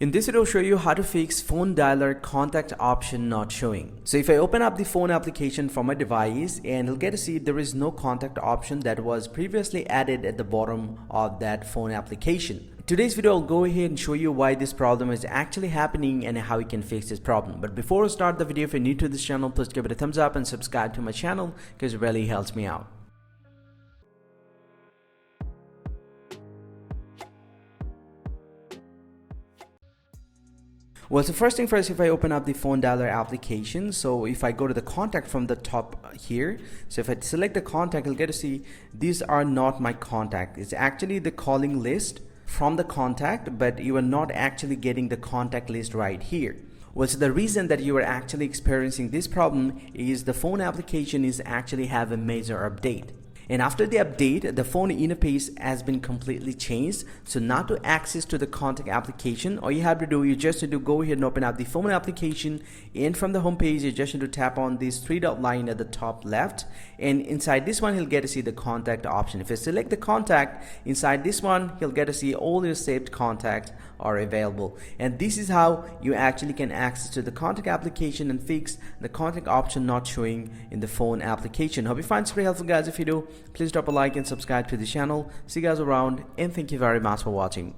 In this video, I'll show you how to fix phone dialer contact option not showing. So if I open up the phone application from my device, and you'll get to see there is no contact option that was previously added at the bottom of that phone application. In today's video, I'll go ahead and show you why this problem is actually happening and how you can fix this problem. But before we start the video, if you're new to this channel, please give it a thumbs up and subscribe to my channel because it really helps me out. Well, so first thing first, if I open up the phone dialer application, so if I go to the contact from the top here, so if I select the contact, you'll get to see these are not my contact. It's actually the calling list from the contact, but you are not actually getting the contact list right here. Well, so the reason that you are actually experiencing this problem is the phone application is actually have a major update. And after the update, the phone interface has been completely changed. So now to access to the contact application, all you have to do, you just need to go ahead and open up the phone application, and from the home page, you just need to tap on this three-dot line at the top left, and inside this one, you'll get to see the contact option. If you select the contact, inside this one, you'll get to see all your saved contacts are available. And this is how you actually can access to the contact application and fix the contact option not showing in the phone application. Hope you find this very helpful, guys. If you do, please drop a like and subscribe to the channel. See you guys around, and thank you very much for watching.